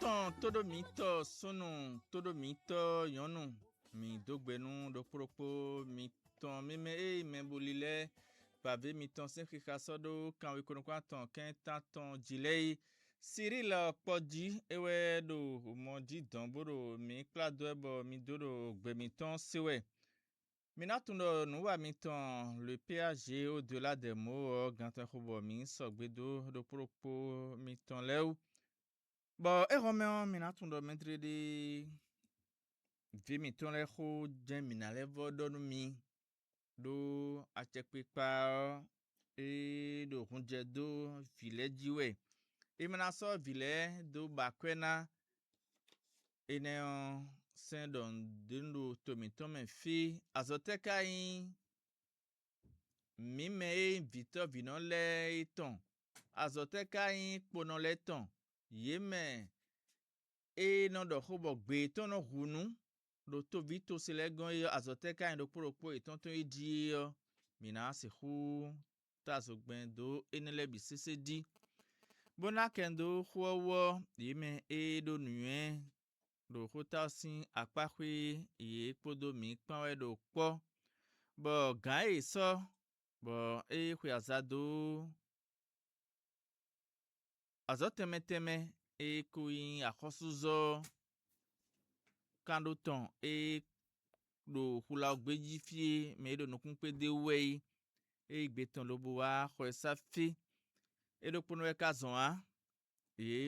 Sono todo mito, sono todo mito, yonu. Mi dogbenu do propo miton meme membulile pave miton senkrika sodo kan we kono kwaton ken taton jilei Cyril Podi ewe do moji domboro mi klado ebo mi dodo gbemiton sewe. Minatundo nuwa miton le PAG au-delà des mots gantan khobo mi sogbedo do propo miton leu. Bon, Romain, minatundo mentre de miton le kho jen minale vodonu mi do achekpepa do hunje do vile jiwe. Menaso vile do bakwena ene sendon dindo tomitome fi azoteka in mime vito vinon le iton azoteka in ponon le ton yeme non do khobo gbe ton no hunu do to vito selegon azoteka in do poropo iton to idi mina se khu tazogben do enele bisese di bona kendo khowo yeme do nuen do khotasin apakwe ye podo mi panwe do po bo gan so bo khwe azado azotemeteme kuin akhosuzo kandoton do hula gbeji fie me do nukun pe de wei gbeton lobo wa khwe safi do ponwe kazon a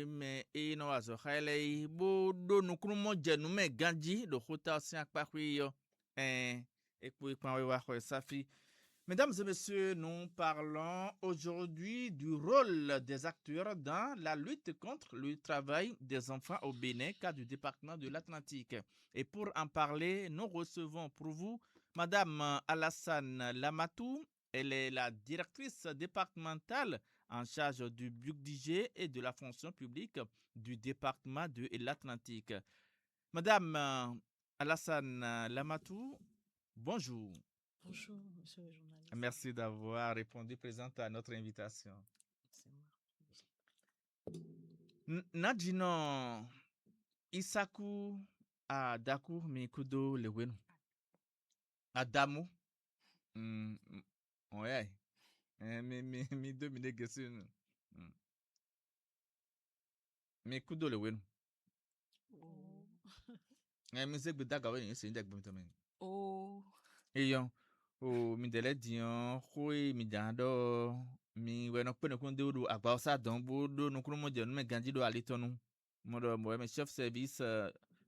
me no azo khale bo do nukun mo jenu me ganji do khotasin apakwe yo ekpo panwe wa khwe safi. Mesdames et messieurs, nous parlons aujourd'hui du rôle des acteurs dans la lutte contre le travail des enfants au Bénin, cas du département de l'Atlantique. Et pour en parler, nous recevons pour vous Madame Alassane Lamatou. Elle est la directrice départementale en charge du budget et de la fonction publique du département de l'Atlantique. Madame Alassane Lamatou, bonjour. Bonjour, monsieur le journaliste. Merci d'avoir répondu présente à notre invitation. C'est moi. Nadino Isaku Adaku Mikudo Lewenu. Adamu. Ouais. Mi domine gesun. Mikudo Lewenu. Oh. Mi zegbe daga we yin ndegbe mi to men. Oh. Eyon mi dele dion khoi mi dando mi weno pene kun de do agba osa don bo do nukuru mo je no me ganji do alitonu mo me chef service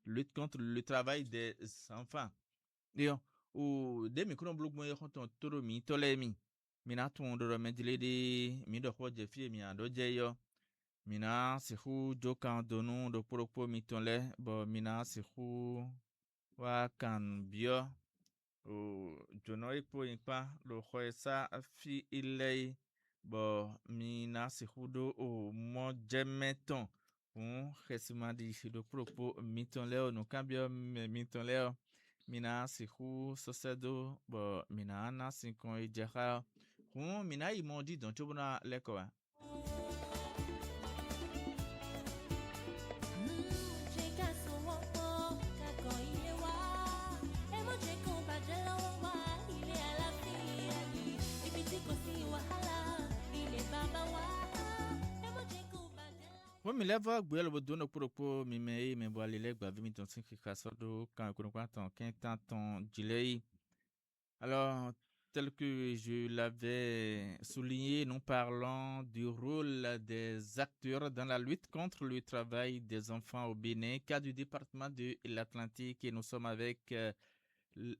lutte contre le travail des enfants. Eyon de mi kuno blog mo yo ton toro mi tole mi na tun do me dile de mi do ho je fie mi ando je yo mina se hu jo kan donu do poropo mi tonle bo mina se hu wa kan bio jono ipo ipa lo khoesa fi ilei bo mina se hudo mo jemeton khesima di do propo miton leo no cambio miton leo mina se hu sosedo bo mina na sin kon ejera mina imondi don chobona lekoa. Mi leva gbelo bodo no propo mi me bo alele gba vi mi ton sin kika sodo kan kono kwatan ken tanton jilei. Alors tel que je l'avais souligné, nous parlons du rôle des acteurs dans la lutte contre le travail des enfants au Bénin, cas du département de l'Atlantique, et nous sommes avec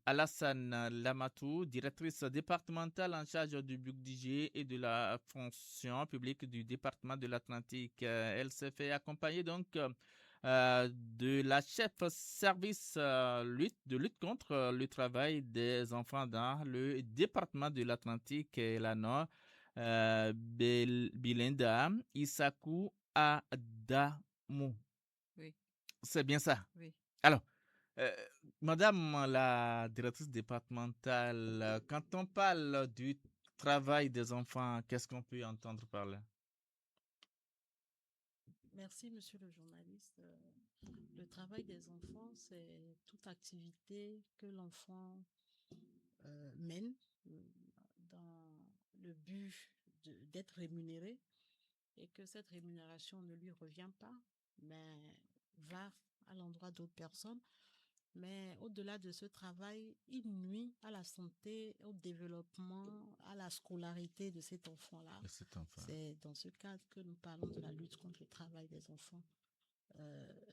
Alassane Lamatou, directrice départementale en charge du budget et de la fonction publique du département de l'Atlantique. Elle s'est fait accompagner donc de la chef service de lutte contre le travail des enfants dans le département de l'Atlantique, la Nord, Belinda Isaku Adamu. Oui. C'est bien ça? Oui. Alors, Madame la directrice départementale, quand on parle du travail des enfants, qu'est-ce qu'on peut entendre par là? Merci, monsieur le journaliste. Le travail des enfants, c'est toute activité que l'enfant mène dans le but d'être rémunéré et que cette rémunération ne lui revient pas, mais va à l'endroit d'autres personnes. Mais au-delà de ce travail, il nuit à la santé, au développement, à la scolarité de cet enfant-là. De cet enfant. C'est dans ce cadre que nous parlons de la lutte contre le travail des enfants.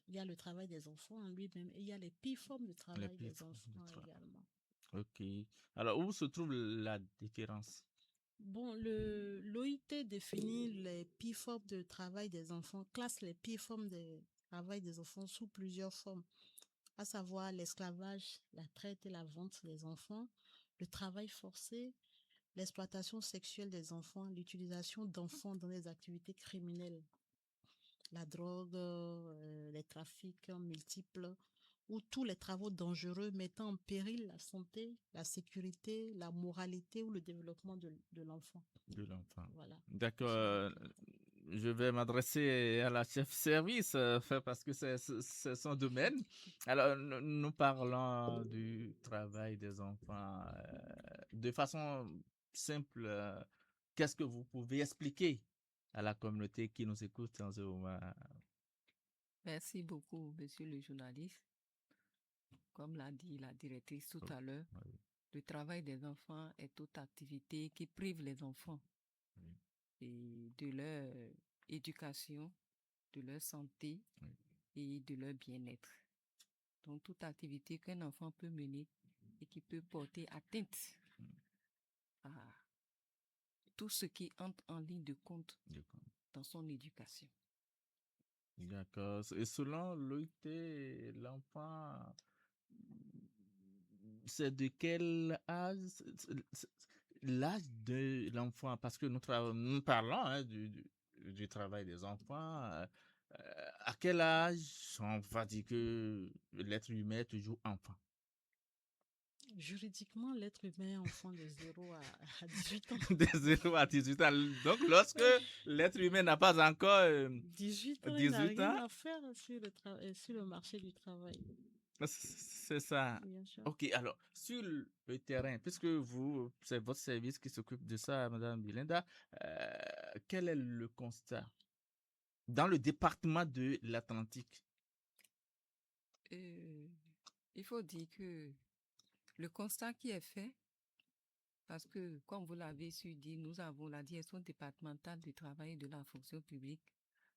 Il y a le travail des enfants en lui-même et il y a les pires formes de travail des enfants également. Ok. Alors, où se trouve la différence? Bon, l'OIT définit les pires formes de travail des enfants, classe les pires formes de travail des enfants sous plusieurs formes, à savoir l'esclavage, la traite et la vente des enfants, le travail forcé, l'exploitation sexuelle des enfants, l'utilisation d'enfants dans des activités criminelles, la drogue, les trafics multiples, ou tous les travaux dangereux mettant en péril la santé, la sécurité, la moralité ou le développement de l'enfant. De l'enfant. Voilà. D'accord. Je vais m'adresser à la chef service parce que c'est son domaine. Alors, nous parlons du travail des enfants de façon simple. Qu'est-ce que vous pouvez expliquer à la communauté qui nous écoute en ce moment? Merci beaucoup, monsieur le journaliste. Comme l'a dit la directrice tout à l'heure, Oui. le travail des enfants est toute activité qui prive les enfants Oui. et de leur éducation, de leur santé Oui. et de leur bien-être. Donc, toute activité qu'un enfant peut mener et qui peut porter atteinte à tout ce qui entre en ligne de compte dans son éducation. D'accord. Et selon l'OIT, l'enfant, c'est de quel âge? L'âge de l'enfant, parce que nous parlons hein, du travail des enfants. À quel âge on va dire que l'être humain est toujours enfant? Juridiquement, l'être humain est enfant de 0 à 18 ans. De 0 à 18 ans. Donc, lorsque l'être humain n'a pas encore 18 ans, il n'a 18 rien ans, à faire sur le marché du travail. c'est ça. Bien sûr. Ok, alors, sur le terrain, puisque vous, c'est votre service qui s'occupe de ça, Madame Bilinda, quel est le constat dans le département de l'Atlantique? Il faut dire que le constat qui est fait, parce que, comme vous l'avez su dire, nous avons la direction départementale du travail et de la fonction publique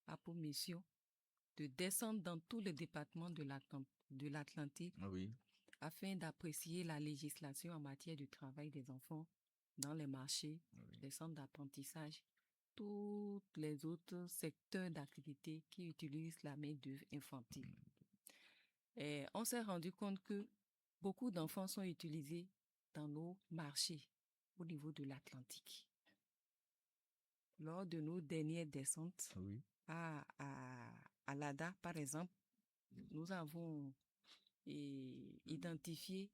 a pour mission de descendre dans tous les départements de l'Atlantique Oui. afin d'apprécier la législation en matière du travail des enfants dans les marchés, les centres d'apprentissage, tous les autres secteurs d'activité qui utilisent la main-d'œuvre infantile. Et on s'est rendu compte que beaucoup d'enfants sont utilisés dans nos marchés au niveau de l'Atlantique. Lors de nos dernières descentes à l'ADA, par exemple, nous avons identifié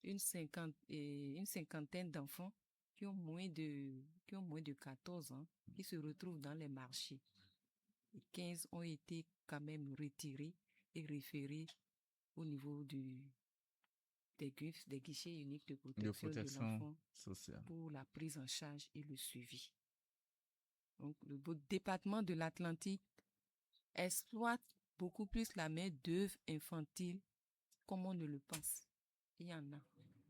une cinquantaine d'enfants qui ont moins de 14 ans, qui se retrouvent dans les marchés. Et 15 ont été quand même retirés et référés au niveau des guichets uniques de protection de l'enfant sociale pour la prise en charge et le suivi. Donc, le département de l'Atlantique exploite beaucoup plus la main-d'œuvre infantile comme on ne le pense. Il y en a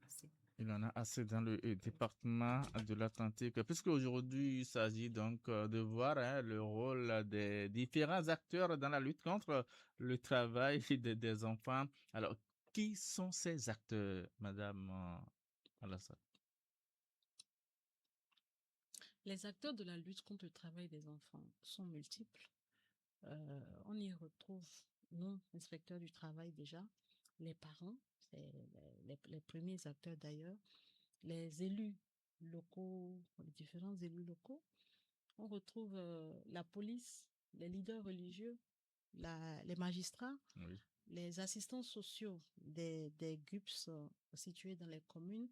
assez. Il y en a assez dans le département de l'Atlantique, puisque aujourd'hui, il s'agit donc de voir hein, le rôle des différents acteurs dans la lutte contre le travail des enfants. Alors, qui sont ces acteurs, Madame Alassane? Les acteurs de la lutte contre le travail des enfants sont multiples. On y retrouve, nous, inspecteurs du travail déjà, les parents, c'est les premiers acteurs d'ailleurs, les élus locaux, les différents élus locaux. On retrouve la police, les leaders religieux, les magistrats, les assistants sociaux des GUPS situés dans les communes,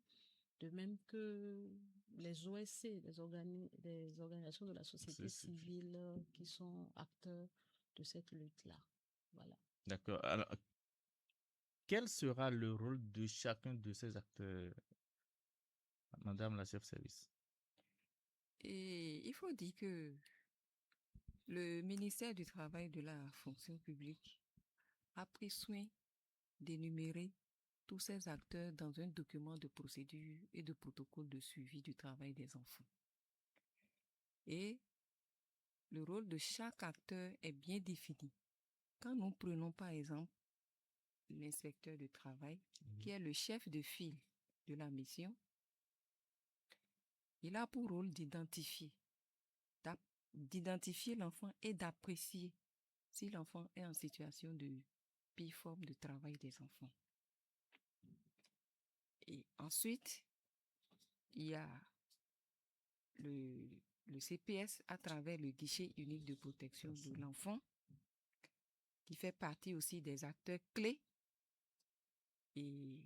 de même que les OSC, les organisations de la société civile qui sont acteurs de cette lutte-là. Voilà. D'accord. Alors, quel sera le rôle de chacun de ces acteurs, Madame la chef-service? Et il faut dire que le ministère du Travail et de la fonction publique a pris soin d'énumérer tous ces acteurs dans un document de procédure et de protocole de suivi du travail des enfants. Et le rôle de chaque acteur est bien défini. Quand nous prenons par exemple l'inspecteur du travail, qui est le chef de file de la mission, il a pour rôle d'identifier l'enfant et d'apprécier si l'enfant est en situation de pire forme de travail des enfants. Et ensuite, il y a le CPS à travers le guichet unique de protection de l'enfant, qui fait partie aussi des acteurs clés. Et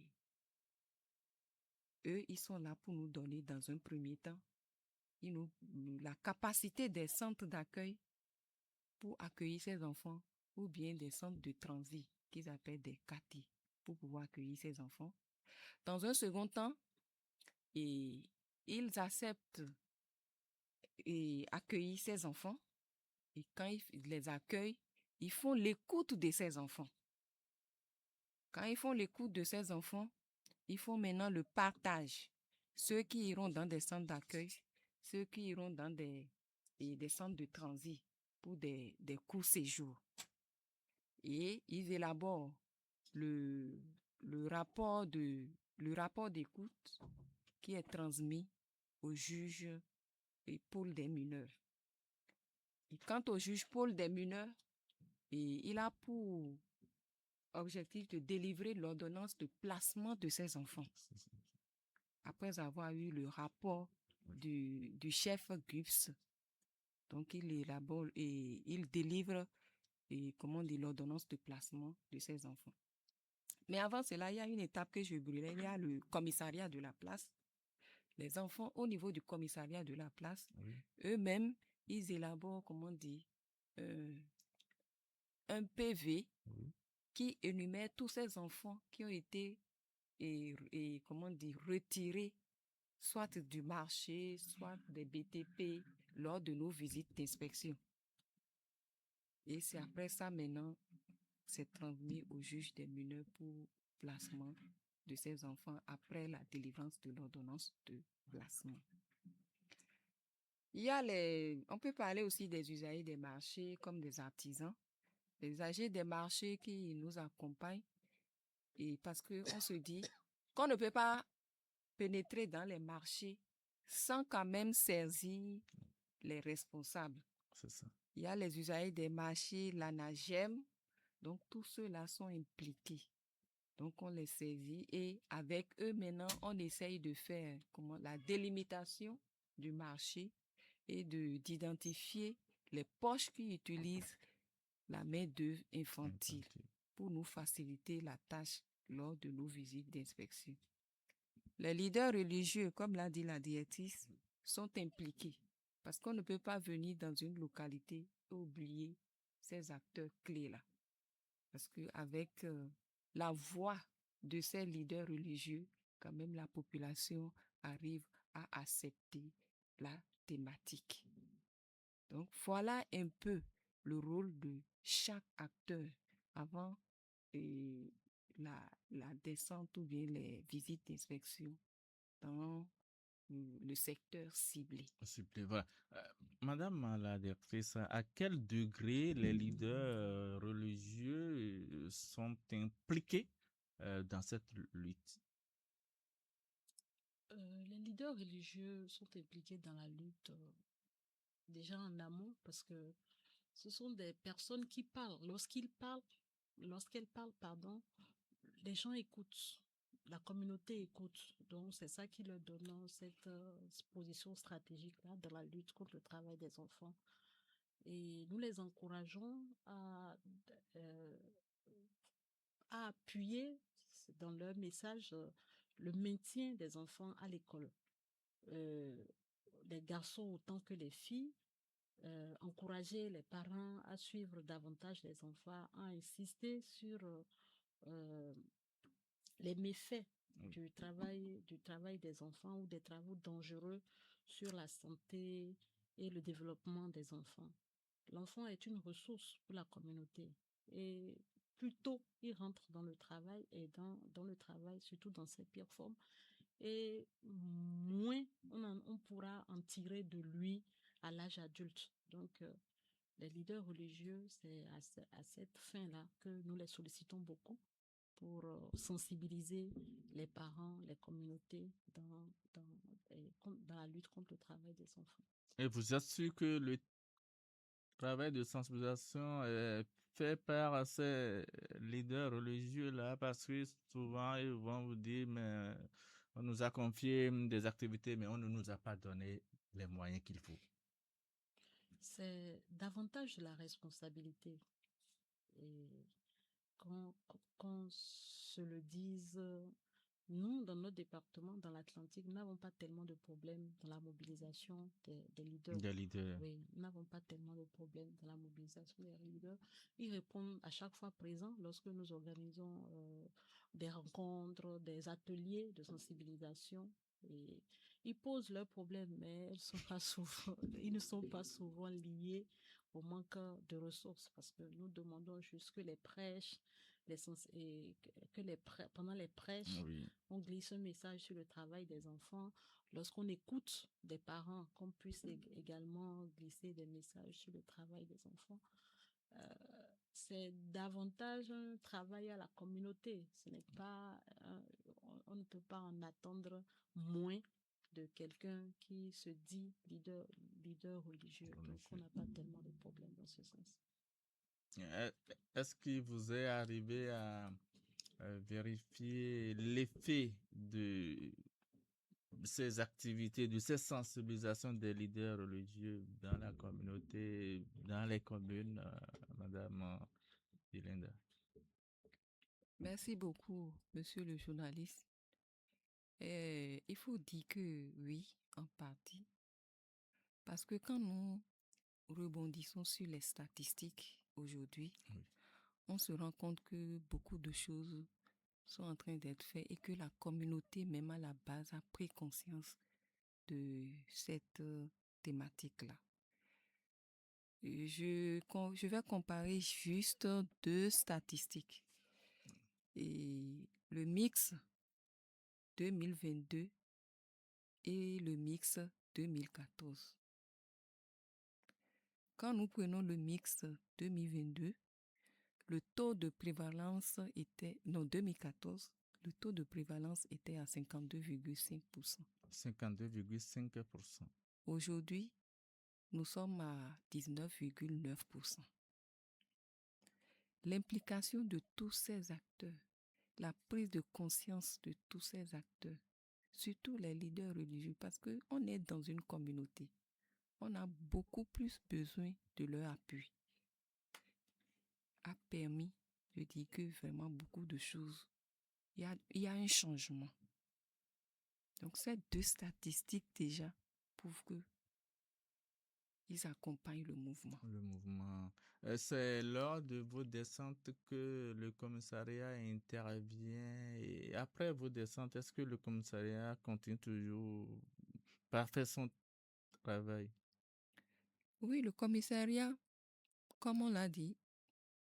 eux, ils sont là pour nous donner dans un premier temps la capacité des centres d'accueil pour accueillir ces enfants, ou bien des centres de transit qu'ils appellent des CATI pour pouvoir accueillir ces enfants. Dans un second temps, ils acceptent et accueillir ces enfants, et quand ils les accueillent, ils font l'écoute de ces enfants. Quand ils font l'écoute de ces enfants, ils font maintenant le partage. Ceux qui iront dans des centres d'accueil, ceux qui iront dans des centres de transit pour des courts séjours. Et ils élaborent le rapport d'écoute qui est transmis au juge et pôle des mineurs. Et quant au juge pôle des mineurs, il a pour objectif de délivrer l'ordonnance de placement de ces enfants. Après avoir eu le rapport du chef GUPS, donc il élabore et il délivre l'ordonnance de placement de ces enfants. Mais avant cela, il y a une étape que je brûlais, il y a le commissariat de la place. Les enfants, au niveau du commissariat de la place, eux-mêmes, ils élaborent, un PV qui énumère tous ces enfants qui ont été retirés, soit du marché, soit des BTP, lors de nos visites d'inspection. Et c'est après ça maintenant, c'est transmis au juge des mineurs pour placement de ces enfants après la délivrance de l'ordonnance de placement. On peut parler aussi des usagers des marchés comme des artisans, les usagers des marchés qui nous accompagnent, et parce qu'on se dit qu'on ne peut pas pénétrer dans les marchés sans quand même saisir les responsables. C'est ça. Il y a les usagers des marchés, l'ANAGEM, donc tous ceux-là sont impliqués. Donc on les saisit et avec eux maintenant, on essaye de faire la délimitation du marché et d'identifier les poches qui utilisent la main-d'œuvre infantile pour nous faciliter la tâche lors de nos visites d'inspection. Les leaders religieux, comme l'a dit la directrice, sont impliqués parce qu'on ne peut pas venir dans une localité et oublier ces acteurs clés-là. Parce qu'avec la voix de ces leaders religieux, quand même la population arrive à accepter la thématique. Donc voilà un peu le rôle de chaque acteur avant la descente ou bien les visites d'inspection dans le secteur ciblé. Voilà. Madame la directrice, à quel degré les leaders religieux sont impliqués dans cette lutte? Les leaders religieux sont impliqués dans la lutte déjà en amont parce que ce sont des personnes qui parlent. Lorsqu'elles parlent, les gens écoutent. La communauté écoute. Donc, c'est ça qui leur donne cette position stratégique-là dans la lutte contre le travail des enfants. Et nous les encourageons euh, à appuyer dans leur message le maintien des enfants à l'école. Les garçons autant que les filles, encourager les parents à suivre davantage les enfants, à insister sur les méfaits du travail des enfants ou des travaux dangereux sur la santé et le développement des enfants. L'enfant est une ressource pour la communauté et plus tôt il rentre dans le travail et dans le travail, surtout dans ses pires formes, et moins on pourra en tirer de lui à l'âge adulte. Donc, les leaders religieux, c'est à cette fin-là que nous les sollicitons beaucoup pour sensibiliser les parents, les communautés dans la lutte contre le travail des enfants. Et vous êtes sûr que le travail de sensibilisation est fait par ces leaders religieux-là, parce que souvent ils vont vous dire, mais on nous a confié des activités, mais on ne nous a pas donné les moyens qu'il faut. C'est davantage de la responsabilité. Et qu'on se le dise, nous, dans notre département, dans l'Atlantique, nous n'avons pas tellement de problèmes dans la mobilisation des leaders. Des leaders. Oui, nous n'avons pas tellement de problèmes dans la mobilisation des leaders. Ils répondent à chaque fois présents lorsque nous organisons des rencontres, des ateliers de sensibilisation. Et ils posent leurs problèmes, mais ils ne sont pas souvent liés au manque de ressources, parce que nous demandons juste que les prêches, pendant les prêches, Oui. on glisse un message sur le travail des enfants. Lorsqu'on écoute des parents, qu'on puisse également glisser des messages sur le travail des enfants. C'est davantage un travail à la communauté. Ce n'est pas, on ne peut pas en attendre moins de quelqu'un qui se dit leader religieux. Donc, on n'a pas tellement de problèmes dans ce sens. Est-ce qu'il vous est arrivé à vérifier l'effet de ces activités, de ces sensibilisations des leaders religieux dans la communauté, dans les communes, Madame Yolanda? Merci beaucoup, monsieur le journaliste. Il faut dire que oui, en partie, parce que quand nous rebondissons sur les statistiques aujourd'hui, Oui. on se rend compte que beaucoup de choses sont en train d'être faites et que la communauté, même à la base, a pris conscience de cette thématique-là. Je vais comparer juste deux statistiques. Et le mix 2022 et le mix 2014. Quand nous prenons le mix 2022, le taux de prévalence était, non 2014, le taux de prévalence était à 52,5%. 52,5%. Aujourd'hui, nous sommes à 19,9%. L'implication de tous ces acteurs, la prise de conscience de tous ces acteurs, surtout les leaders religieux, parce qu'on est dans une communauté. On a beaucoup plus besoin de leur appui, a permis de dire que vraiment beaucoup de choses, il y a un changement. Donc ces deux statistiques déjà prouvent que ils accompagnent le mouvement. Le mouvement. C'est lors de vos descentes que le commissariat intervient, et après vos descentes, est-ce que le commissariat continue toujours par faire son travail? Oui, le commissariat, comme on l'a dit,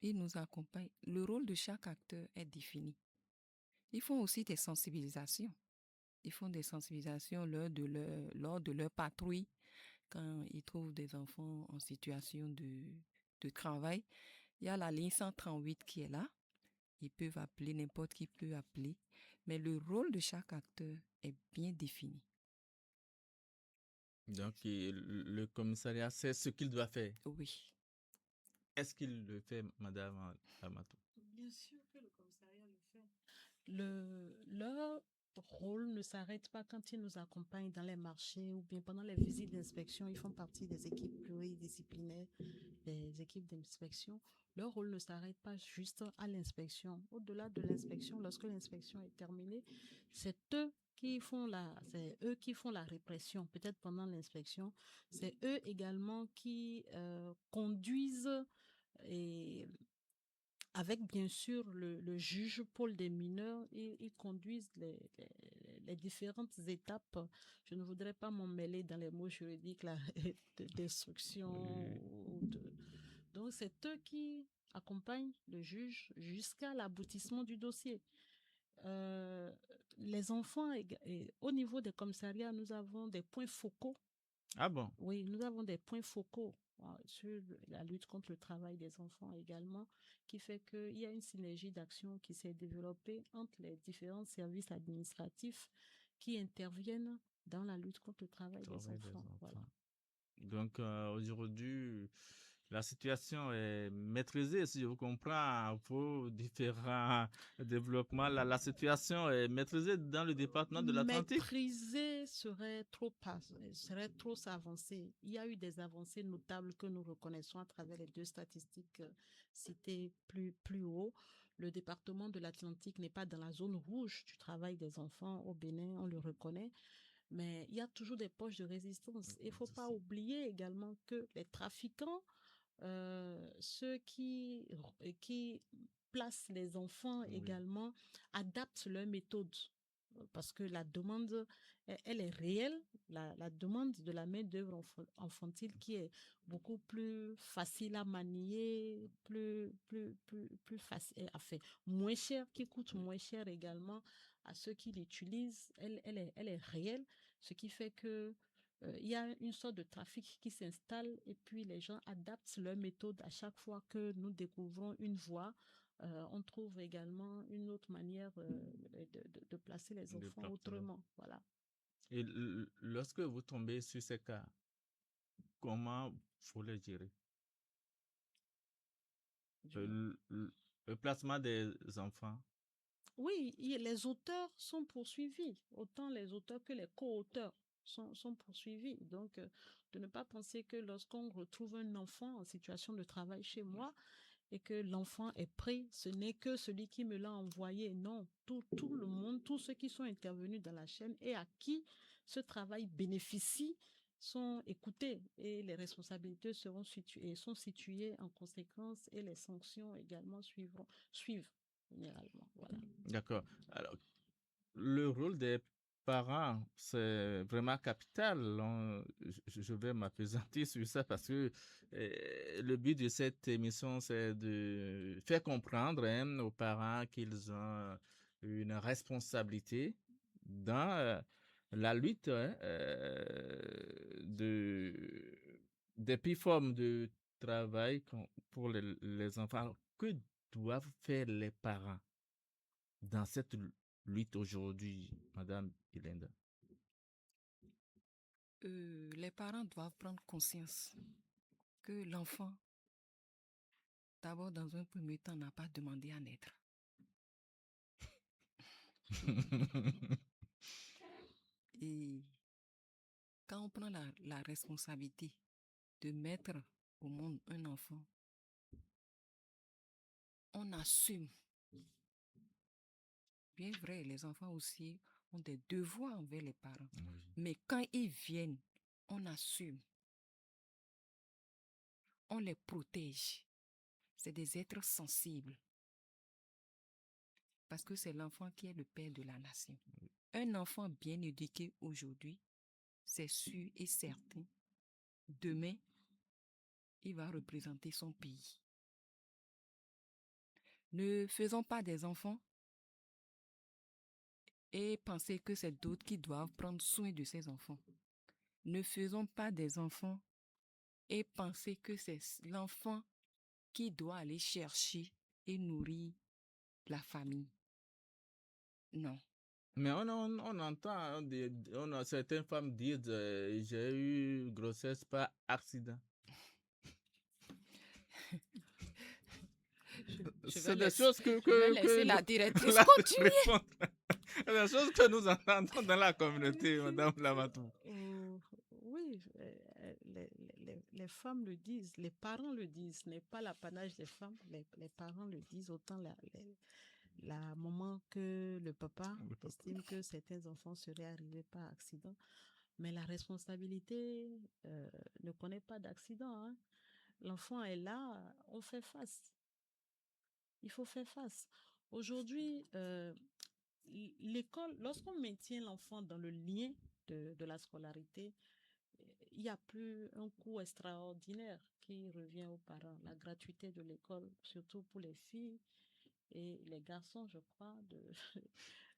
il nous accompagne. Le rôle de chaque acteur est défini. Ils font aussi des sensibilisations. Ils font des sensibilisations lors de leur patrouille, quand ils trouvent des enfants en situation de travail. Il y a la ligne 138 qui est là. Ils peuvent appeler, n'importe qui peut appeler. Mais le rôle de chaque acteur est bien défini. Donc, le commissariat sait ce qu'il doit faire. Oui. Est-ce qu'il le fait, Madame Amato? Bien sûr que le commissariat le fait. Leur rôle ne s'arrête pas quand ils nous accompagnent dans les marchés ou bien pendant les visites d'inspection. Ils font partie des équipes pluridisciplinaires, des équipes d'inspection. Leur rôle ne s'arrête pas juste à l'inspection. Au-delà de l'inspection, lorsque l'inspection est terminée, c'est eux c'est eux qui font la répression, peut-être pendant l'inspection. C'est eux également qui conduisent et avec bien sûr le juge pôle des mineurs, ils conduisent les différentes étapes. Je ne voudrais pas m'en mêler dans les mots juridiques là, d'instruction. Donc c'est eux qui accompagnent le juge jusqu'à l'aboutissement du dossier. Euh, les enfants, et au niveau des commissariats, nous avons des points focaux. Ah bon? Oui, nous avons des points focaux sur la lutte contre le travail des enfants également, qui fait qu'il y a une synergie d'action qui s'est développée entre les différents services administratifs qui interviennent dans la lutte contre le travail des Travail des enfants. Voilà. enfants. Donc, aujourd'hui, la situation est maîtrisée, si je vous comprends, pour différents développements. La situation est maîtrisée dans le département de l'Atlantique. Maîtriser serait trop s'avancer. Il y a eu des avancées notables que nous reconnaissons à travers les deux statistiques citées plus haut. Le département de l'Atlantique n'est pas dans la zone rouge du travail des enfants au Bénin, on le reconnaît. Mais il y a toujours des poches de résistance. Il ne faut pas oublier également que les trafiquants, ceux qui placent les enfants également, adaptent leurs méthodes. Parce que la demande, elle est réelle, la demande de la main-d'œuvre infantile qui est beaucoup plus facile à manier, plus facile, enfin, moins cher, qui coûte moins cher également à ceux qui l'utilisent, elle est réelle, ce qui fait que il y a une sorte de trafic qui s'installe et puis les gens adaptent leur méthode à chaque fois que nous découvrons une voie. On trouve également une autre manière de placer les enfants autrement. Voilà. Et lorsque vous tombez sur ces cas, comment faut les gérer? Le placement des enfants. Oui, les auteurs sont poursuivis, autant les auteurs que les co-auteurs sont poursuivis. Donc, de ne pas penser que lorsqu'on retrouve un enfant en situation de travail chez moi et que l'enfant est pris, ce n'est que celui qui me l'a envoyé. Non, tout le monde, tous ceux qui sont intervenus dans la chaîne et à qui ce travail bénéficie sont écoutés et les responsabilités sont situées en conséquence et les sanctions également suivent généralement. Voilà. D'accord. Alors, le rôle des parents, c'est vraiment capital. Je vais m'appesantir sur ça parce que le but de cette émission, c'est de faire comprendre aux parents qu'ils ont une responsabilité dans la lutte des pires formes de travail pour les enfants. Alors, que doivent faire les parents dans cette lutte aujourd'hui, Madame Ilenda? Les parents doivent prendre conscience que l'enfant, d'abord, dans un premier temps, n'a pas demandé à naître. Et quand on prend la responsabilité de mettre au monde un enfant, on assume. Bien vrai, les enfants aussi ont des devoirs envers les parents. Oui. Mais quand ils viennent, on assume. On les protège. C'est des êtres sensibles. Parce que c'est l'enfant qui est le père de la nation. Un enfant bien éduqué aujourd'hui, c'est sûr et certain, demain, il va représenter son pays. Ne faisons pas des enfants et penser que c'est d'autres qui doivent prendre soin de ces enfants. Ne faisons pas des enfants et penser que c'est l'enfant qui doit aller chercher et nourrir la famille. Non. Mais on entend certaines femmes dire j'ai eu grossesse par accident. C'est des choses je vais laisser la directrice continuer. Des choses que nous entendons dans la communauté, Madame Lamatou. Oui, les femmes le disent, les parents le disent, ce n'est pas l'apanage des femmes, les parents le disent, autant la maman que le papa Le papa. estime que certains enfants seraient arrivés par accident. Mais la responsabilité ne connaît pas d'accident, hein. L'enfant est là, on fait face. Il faut faire face. Aujourd'hui, l'école, lorsqu'on maintient l'enfant dans le lien de la scolarité, il n'y a plus un coût extraordinaire qui revient aux parents. La gratuité de l'école, surtout pour les filles et les garçons, je crois,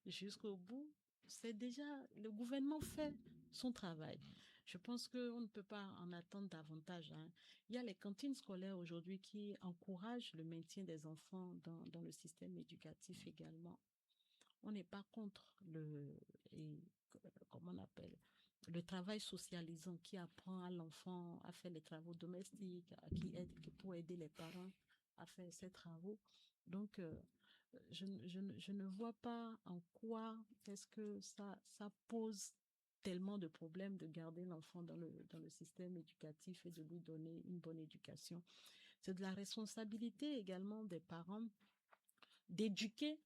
jusqu'au bout, c'est déjà, le gouvernement fait son travail. Je pense qu'on ne peut pas en attendre davantage, hein. Il y a les cantines scolaires aujourd'hui qui encouragent le maintien des enfants dans le système éducatif également. On n'est pas contre comment on appelle, le travail socialisant qui apprend à l'enfant à faire les travaux domestiques, pour aider les parents à faire ces travaux. Donc, je ne vois pas en quoi est-ce que ça pose tellement de problèmes de garder l'enfant dans le système éducatif et de lui donner une bonne éducation. C'est de la responsabilité également des parents d'éduquer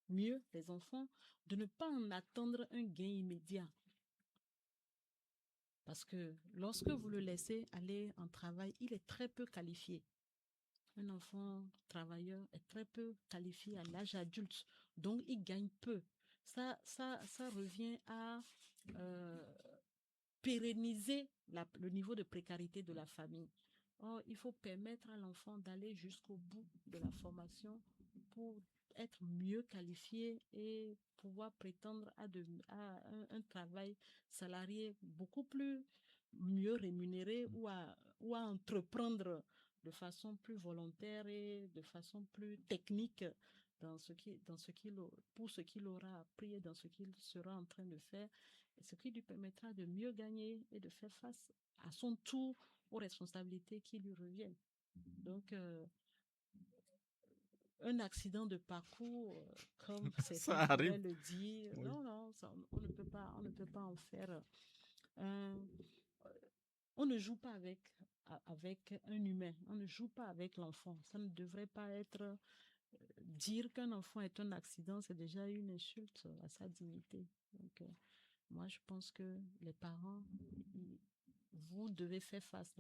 mieux les enfants, de ne pas en attendre un gain immédiat. Parce que lorsque vous le laissez aller en travail, il est très peu qualifié. Un enfant travailleur est très peu qualifié à l'âge adulte, donc il gagne peu. Ça revient à pérenniser le niveau de précarité de la famille. Or, il faut permettre à l'enfant d'aller jusqu'au bout de la formation pour être mieux qualifié et pouvoir prétendre à un travail salarié beaucoup plus mieux rémunéré ou à entreprendre de façon plus volontaire et de façon plus technique pour ce qu'il aura appris et dans ce qu'il sera en train de faire, ce qui lui permettra de mieux gagner et de faire face à son tour aux responsabilités qui lui reviennent. Donc, un accident de parcours, comme certains Ça arrive. pourraient le dire, Oui. non, on ne peut pas en faire on ne joue pas avec un humain, on ne joue pas avec l'enfant. Ça ne devrait pas être dire qu'un enfant est un accident, c'est déjà une insulte à sa dignité. Donc, moi, je pense que les parents, vous devez faire face.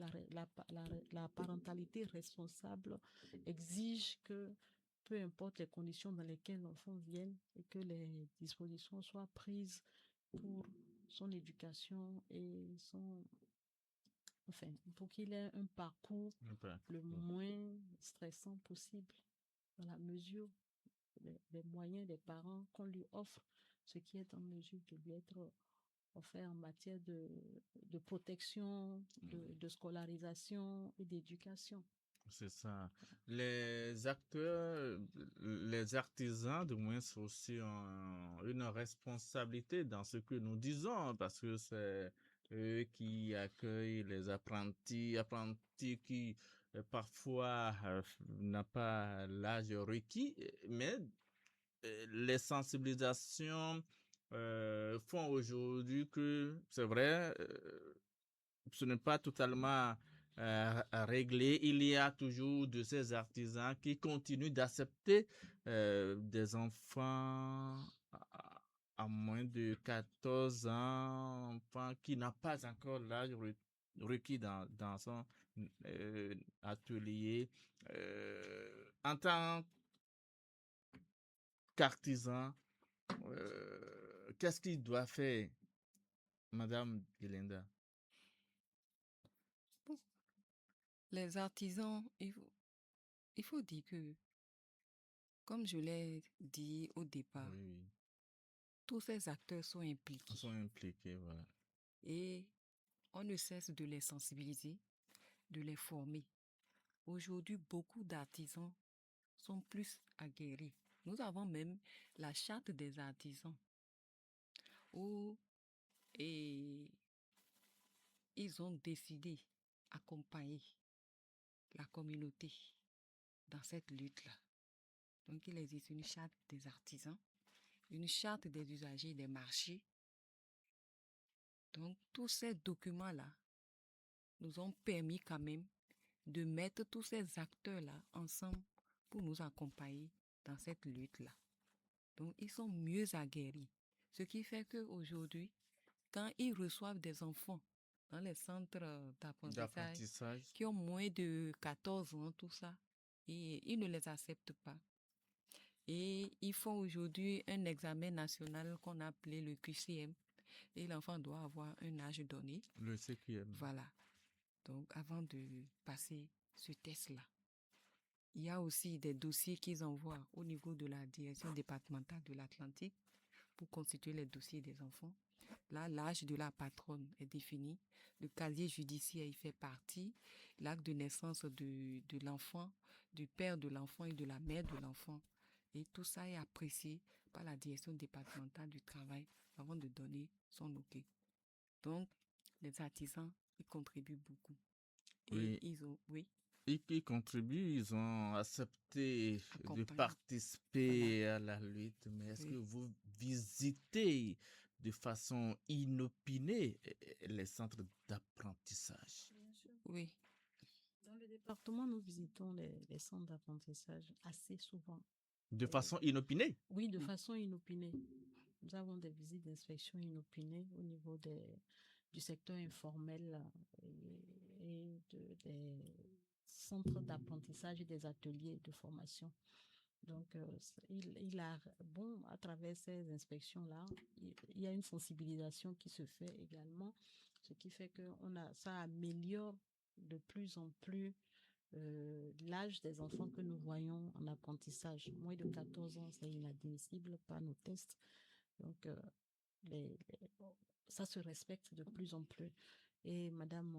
La parentalité responsable exige que, peu importe les conditions dans lesquelles l'enfant vienne, et que les dispositions soient prises pour son éducation et pour qu'il ait un parcours le moins stressant possible, dans la mesure des moyens des parents qu'on lui offre, ce qui est en mesure de lui être offert en matière de protection, de scolarisation et d'éducation. C'est ça. Les acteurs, les artisans, du moins, aussi ont une responsabilité dans ce que nous disons, parce que c'est eux qui accueillent les apprentis qui parfois n'ont pas l'âge requis, mais les sensibilisations font aujourd'hui que, c'est vrai, ce n'est pas totalement réglé. Il y a toujours de ces artisans qui continuent d'accepter des enfants à moins de 14 ans, enfants qui n'ont pas encore l'âge requis dans son atelier. En tant qu'artisan, qu'est-ce qu'il doit faire, Madame Yelinda? Bon, les artisans, il faut dire que, comme je l'ai dit au départ, Oui, tous ces acteurs sont ils impliqués sont impliqués, voilà. et on ne cesse de les sensibiliser, de les former. Aujourd'hui, beaucoup d'artisans sont plus aguerris. Nous avons même la charte des artisans où et ils ont décidé d'accompagner la communauté dans cette lutte-là. Donc, il existe une charte des artisans, une charte des usagers des marchés. Donc, tous ces documents-là nous ont permis quand même de mettre tous ces acteurs-là ensemble pour nous accompagner dans cette lutte-là. Donc, ils sont mieux aguerris. Ce qui fait qu'aujourd'hui, quand ils reçoivent des enfants dans les centres d'apprentissage D'apprentissage. qui ont moins de 14 ans, tout ça, et ils ne les acceptent pas. Et ils font aujourd'hui un examen national qu'on a appelé le QCM. Et l'enfant doit avoir un âge donné. Le CQM. Voilà. Donc, avant de passer ce test-là, il y a aussi des dossiers qu'ils envoient au niveau de la direction départementale de l'Atlantique pour constituer les dossiers des enfants. Là, l'âge de la patronne est défini. Le casier judiciaire y fait partie. L'acte de naissance de l'enfant, du père de l'enfant et de la mère de l'enfant. Et tout ça est apprécié par la direction départementale du travail avant de donner son OK. Donc, les artisans, ils contribuent beaucoup. Oui. Et ils ont, oui, Ils contribuent, ils ont accepté de Accompagnent. participer à la lutte, mais est-ce Oui. que vous visitez de façon inopinée les centres d'apprentissage? Bien sûr. oui, Dans le département, nous visitons les centres d'apprentissage assez souvent. De façon inopinée? Oui, de façon inopinée. Nous avons des visites d'inspection inopinées au niveau du secteur informel et des centres d'apprentissage et des ateliers de formation. Donc, bon, à travers ces inspections-là, il y a une sensibilisation qui se fait également, ce qui fait que ça améliore de plus en plus l'âge des enfants que nous voyons en apprentissage. Moins de 14 ans, c'est inadmissible par nos tests. Donc, ça se respecte de plus en plus. Et Madame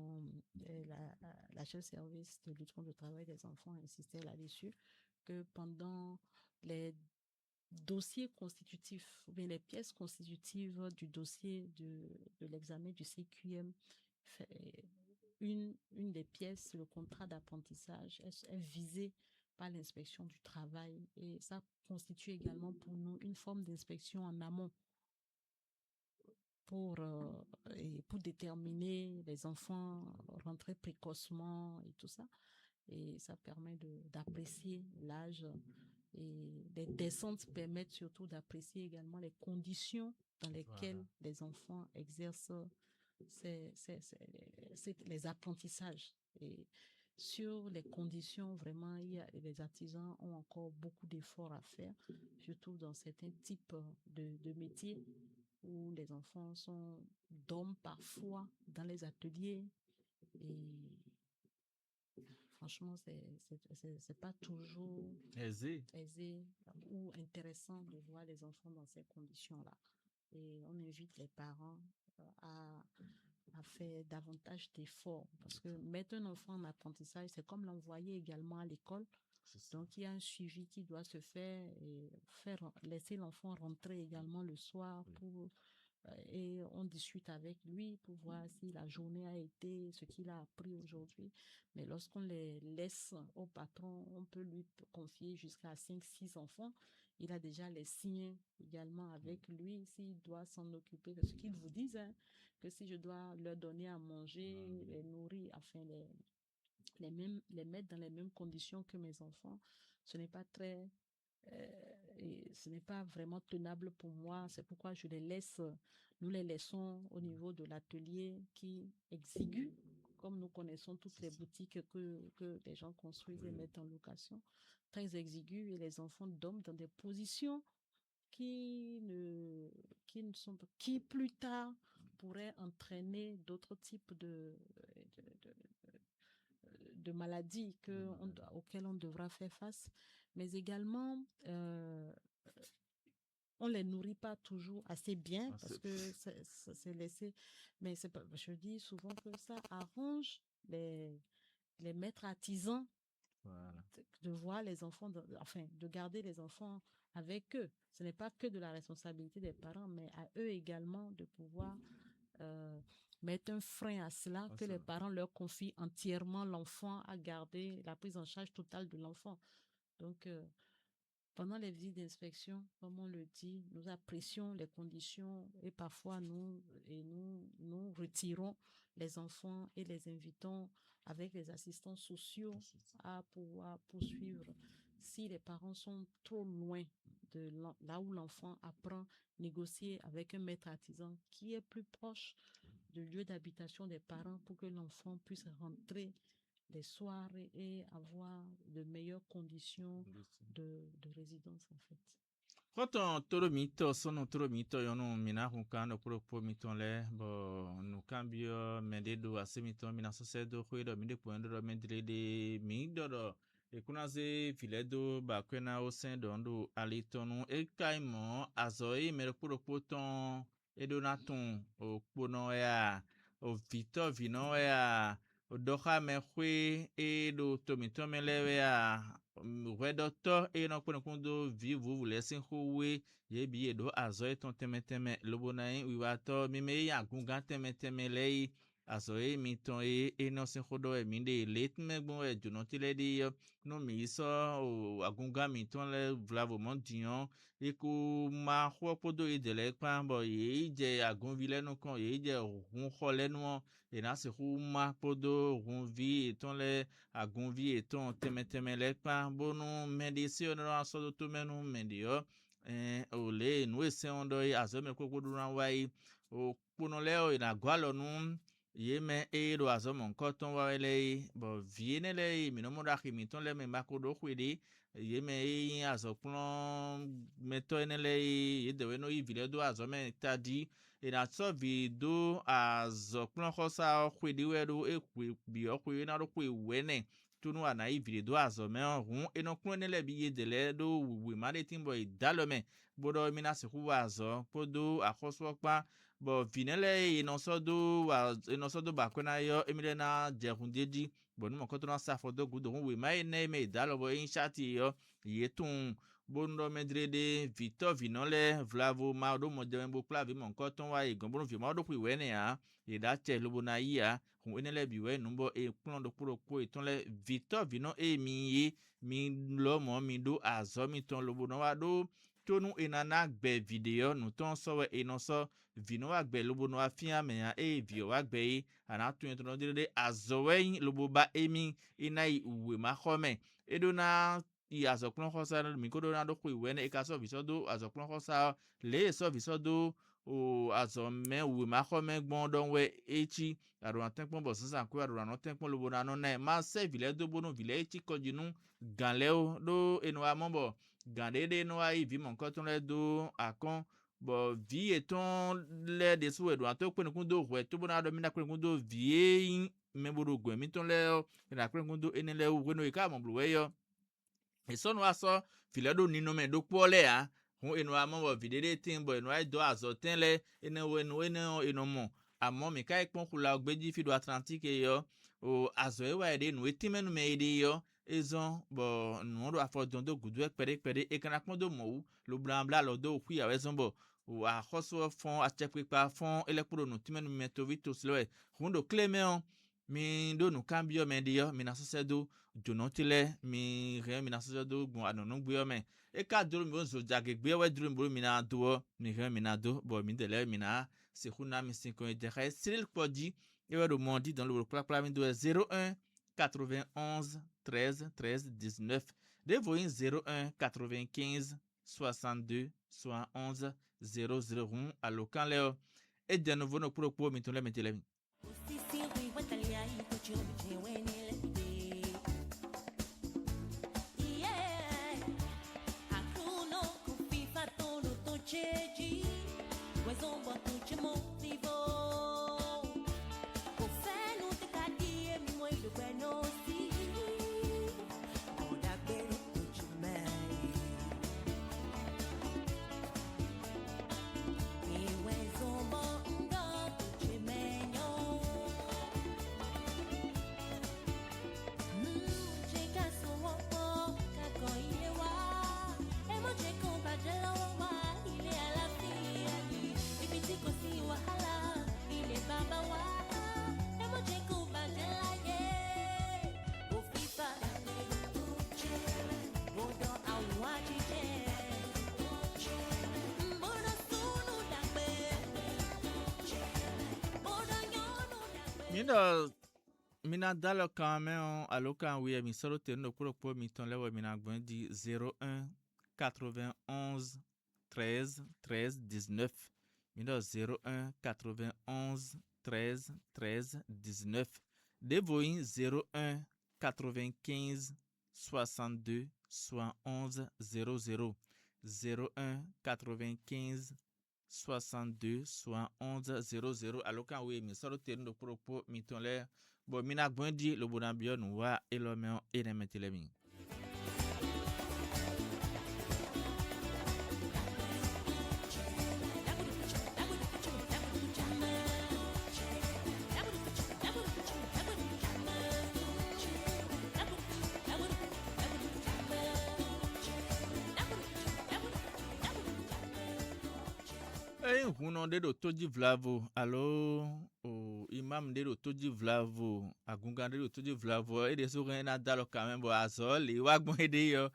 la chef service de lutte contre le travail des enfants insistait là-dessus, que pendant les dossiers constitutifs, ou bien les pièces constitutives du dossier de l'examen du CQM, une des pièces, le contrat d'apprentissage, est visée par l'inspection du travail, et ça constitue également pour nous une forme d'inspection en amont pour déterminer les enfants rentrés précocement et tout ça. Et ça permet d'apprécier l'âge, et les descentes permettent surtout d'apprécier également les conditions dans lesquelles les enfants exercent les apprentissages. Et sur les conditions, vraiment, les artisans ont encore beaucoup d'efforts à faire, surtout dans certains types de métiers où les enfants dorment parfois dans les ateliers, et franchement, c'est pas toujours Aisé. ou intéressant de voir les enfants dans ces conditions-là. Et on invite les parents à faire davantage d'efforts, parce que mettre un enfant en apprentissage, c'est comme l'envoyer également à l'école. Donc, il y a un suivi qui doit se faire, et laisser l'enfant rentrer également le soir et on discute avec lui pour voir si la journée a été ce qu'il a appris aujourd'hui. Mais lorsqu'on les laisse au patron, on peut lui confier jusqu'à 5-6 enfants. Il a déjà les siens également avec lui s'il doit s'en occuper. Parce qu'ils vous disent que si je dois leur donner à manger, les nourrir, enfin les mettre dans les mêmes conditions que mes enfants, ce n'est pas et ce n'est pas vraiment tenable pour moi. C'est pourquoi nous les laissons au niveau de l'atelier qui exigu, comme nous connaissons toutes les boutiques que les gens construisent et mettent en location, très exigu, et les enfants dorment dans des positions qui plus tard pourraient entraîner d'autres types de maladies auxquelles on devra faire face, mais également on les nourrit pas toujours assez bien, parce que c'est laissé, mais je dis souvent que ça arrange les maîtres artisans de voir les enfants, de garder les enfants avec eux. Ce n'est pas que de la responsabilité des parents, mais à eux également de pouvoir mettre un frein à cela, que les parents leur confient entièrement l'enfant, à garder la prise en charge totale de l'enfant. Donc, pendant les visites d'inspection, comme on le dit, nous apprécions les conditions, et parfois nous retirons les enfants et les invitons avec les assistants sociaux à pouvoir poursuivre si les parents sont trop loin de là où l'enfant apprend, négocier avec un maître artisan qui est plus proche du lieu d'habitation des parents pour que l'enfant puisse rentrer les soirs et avoir de meilleures conditions de résidence en fait. Quand toro mito sono toro mito yono mina kunkano pro mito le bo no cambio mendedo asemito mina sosedo huido minde puendo mendele de mido e kunaze filedo ba kwena osendo ndo alitonu e kaimo azoi mere pro ton edonaton o pono ya o vito vino ya o doha me hui e do tomito melewe ya Redoto e no kono kundo vivu lesen huwe ye biye do azoe ton temeteme lobonain wiwato mime ya gunga temeteme lei azoe miton e no sen hodo e minde letme bon e junotile di no mi so o agunga miton le vlavo mondion e ku ma ho podo e de le pa bo ye je agunvile no kon ye je hun hole no e na se hu ma podo hun vi ton le agunvi eton temeteme le pa bonu medisio no aso to menu medio ole no ese ondo azo me kokodu ran wai o pono leo ina gwalo nu yeme ero azo mon koton wa le bo viene le mi no mo da mi ton le me makodo kwidi yeme azo plon meto enele yede we no ivile do azo me tadi ina so vido azo plon khosa kwidi we do ekwi bi okwi na do kwi wene tunu ana ivile do azo me hun eno klon enele bi yede le do we mare timbo idalome bodo mina se ku azo podo akhoso pa bo vinele inosodo bakwena yo emile na jerundeji bonu mokoto na safodo gudo we mai ne me idalo bo inshati yo yetun bondo medrede Victor Vinole vlavo ma do modembo plavi mon koton wa igonbo vi ma do pu wene ya e da che lobo na ya hun enele biwe numbo e plon do puro ko eton le Victor Vino e mi lo mo mi do azo mi ton lobo no wa do tonu enana gbe video nu ton so we enoso vino wa gbe lobo no afia me ya e vio wa gbe ana tun eton de azo we lobo ba emi inai uwe ma khome edona i azoklon khosa mi kodo na do ku wene e ka so visodo azoklon khosa le so visodo o azome we ma khome gbon don we echi aro atenpon bo sansan ku aro na tenpon lobo na no na ma se vile do bono vile echi kojinu ganleo do eno amombo gandede no ai vi mon koton le do akon bo vi eton le de so edo ato pe nkun do we to bona do mi na pe nkun do vie memboro gwe mi ton le na pe nkun do enele we no ika mo bluwe yo esonu aso filedo nino me do pole a hun enu amo videde timbo enu ai do azo tenle enu mo amo mi kai pon kula ogbeji fido Atlantique yo o azo ewa ede nu etimenu me ede yo ezon bo nu do afodon do gudu pere e kana pon do mo lo blambla lo do hu ya wezon bo o a khoso fon a chepepa fon elekporo nu timenu me to vito sloe hun do clemeon mi do nu cambio me dio mi na sosedo jonotile mi re mi na sosedo gun anono gbe o me e ka duro mi onzo jage gbe we duro mi mi na do mi re mi na do bo mi dele mi na se khuna mi 5 de re Cyril Podi e we do mondi dans le pla mi do 01 91 13 13 19 de voin 01 95 62 71 001 à local leo e de nouveau no propos mi to le metele mina dalo quand même alo kan oui mi solo te no pour mi ton lewo mina gwen di 01 91 13 13 19 mina 01 91 13 13 19 devoin 01 95 62 71 00 01 95 62 71 00 alo kan oui mi solo te no pour mi ton le bon mina gwendi lo bonambio no wa elomeo enemetelemi. Huno dedo toji vlavo alo imam dedo toji vlavo agunga dedo toji vlavo ede so na dalo quand même bo azoli wa gbon ede yo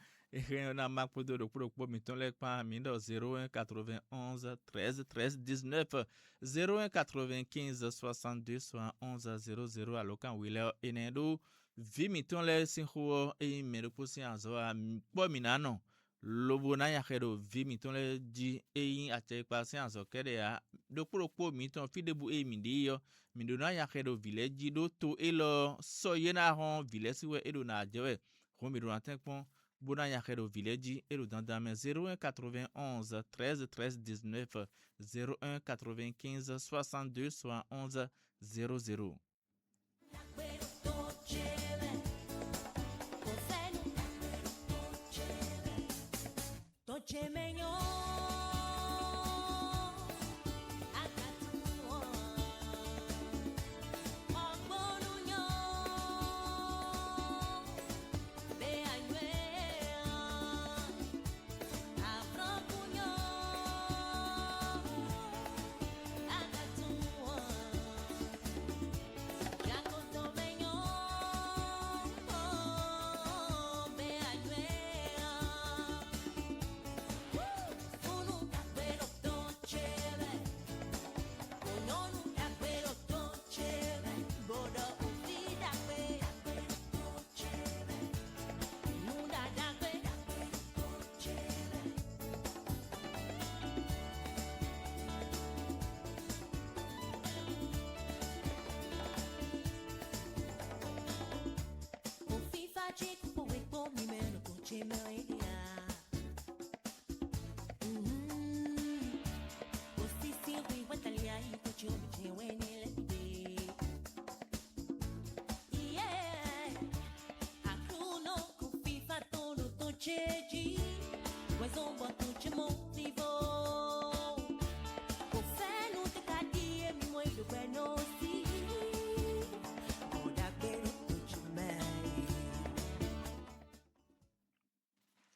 na makpo do pro miton le pa mi do 01 91 13 13 19 01 95 62 71 00 alo kan wile enendo vi miton le sinho e mero posi azo a po minano lobo na yakedo vi miton le di e ache patience okede ya do pro miton fidebu e mindi yo mindo na yakedo village do to elo so yena hon village we edo na jewe ko mi do na tenpon bona yakedo village edo dandame 01 91 13 13 19 01 95 62 71 00.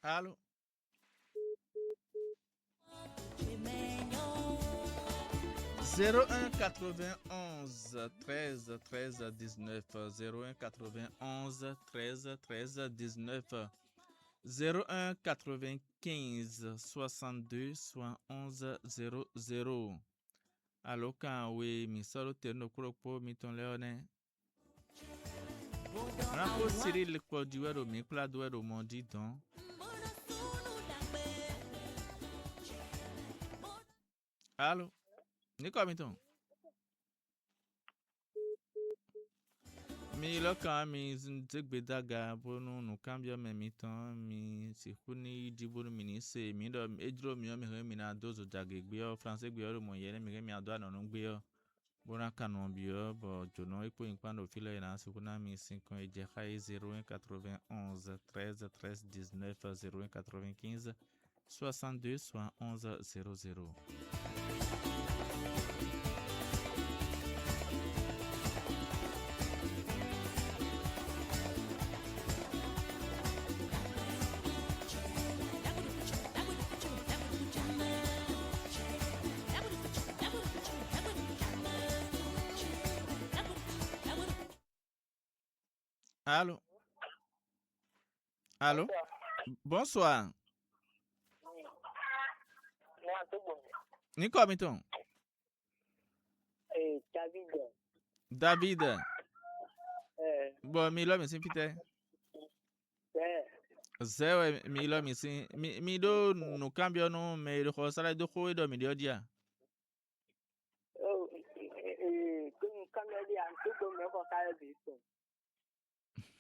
Allô? Zero 01 91 13 13 19 01 91 13 13 19 01 95 62 71 00. Allo kan we mi solo terno kropo mi ton leone. Rapo Cyril ko diwero mi kla duero mondi don. Allo? Niko miton. Mi loka mi zigbe daga bonu no cambio me miton mi sikuni dibunu minise mi do ejro mi o mi na dozo dagegbe o français gbe o mo yele mi ado anonu gbe o bona kanon bio bo jono ipo inpando file na sikuna mi 5 eje khai 01 91 13 13 19 01 95 62 71 00. Allô? Allô? Bonsoir. Nico Miton. David. David. Bon, mi lo mi sin pite. Zewe mi lo mi sin mi do no cambio no me do sala do ko do mi do dia.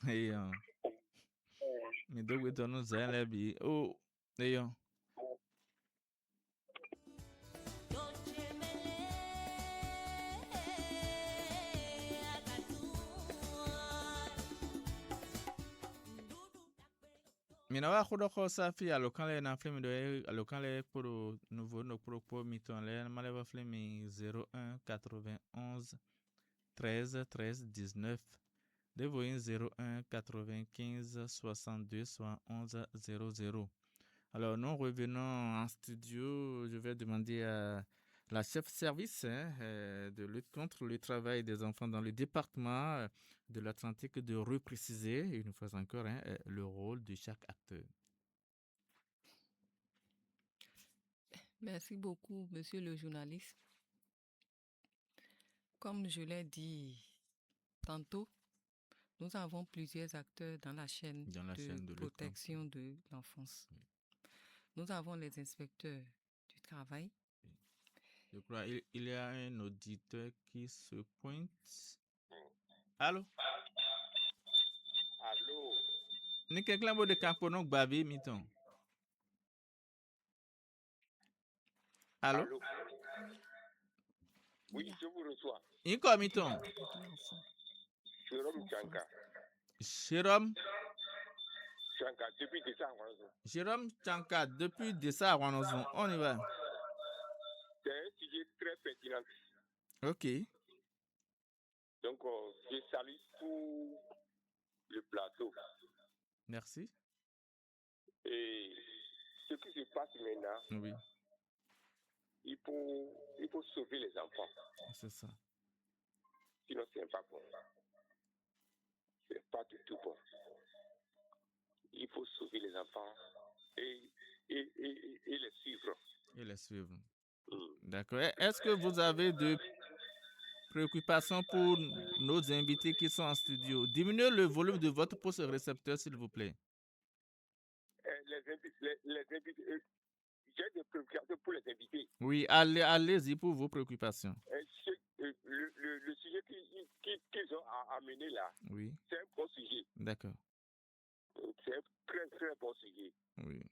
Eyo. Mi do gbe to no zele bi. Oh, eyo. Mina wa khudo kho safi alokan le na film do alokan le pour nouveau no propos miton le maleva film 01 91 13 13 19 Devoin 01 95 62 71 00. Alors nous revenons en studio. Je vais demander à la chef service de lutte contre le travail des enfants dans le département de l'Atlantique de repréciser une fois encore le rôle de chaque acteur. Merci beaucoup, monsieur le journaliste. Comme je l'ai dit tantôt, nous avons plusieurs acteurs dans la chaîne de protection de l'enfance. Oui. Nous avons les inspecteurs du travail. Je crois qu'il y a un auditeur qui se pointe. Allô? Allô? Ni quelqu'un de Campono Babi Miton. Allô? Allô? Oui, je vous reçois. Inko Miton. Jérôme Tchanka. Jérôme Tchanka, depuis Dessa-Wanozon. Jérôme Tchanka, depuis Dessa-Wanozon. On y va. C'est un sujet très pertinent. Ok. Donc, je salue tout le plateau. Merci. Et ce qui se passe maintenant, Oui. il faut sauver les enfants. C'est ça. Sinon, c'est pas bon. C'est pas du tout bon. Il faut sauver les enfants et les suivre. Et les suivre. D'accord. Est-ce que vous avez de préoccupations pour nos invités qui sont en studio? Diminuez le volume de votre poste récepteur, s'il vous plaît. Les invités, j'ai des préoccupations pour les invités. Oui, allez-y pour vos préoccupations. Le sujet qu'ils ont amené là, oui. C'est un bon sujet. D'accord. C'est un très, très bon sujet. Oui.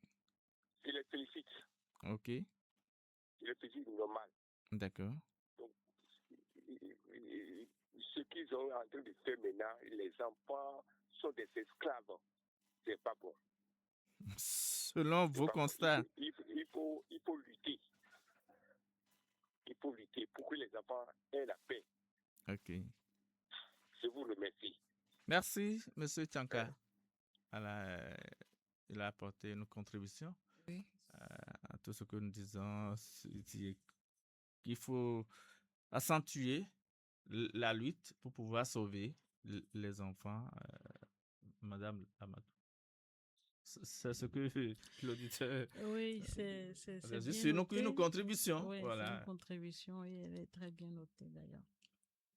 Je les félicite. Ok. Je les félicite normal. D'accord. Donc, ce qu'ils sont en train de faire maintenant, les enfants sont des esclaves. C'est pas bon. Selon vos constats. Bon. Il faut lutter. Il faut lutter pour que les enfants aient la paix. Ok. Je vous remercie. Merci, M. Tchanka. Il a apporté une contribution oui. À tout ce que nous disons. Il faut accentuer la lutte pour pouvoir sauver les enfants. Madame Amadou. C'est ce que l'auditeur... Oui, c'est bien noté. Une contribution. Oui, voilà. C'est une contribution et elle est très bien notée d'ailleurs.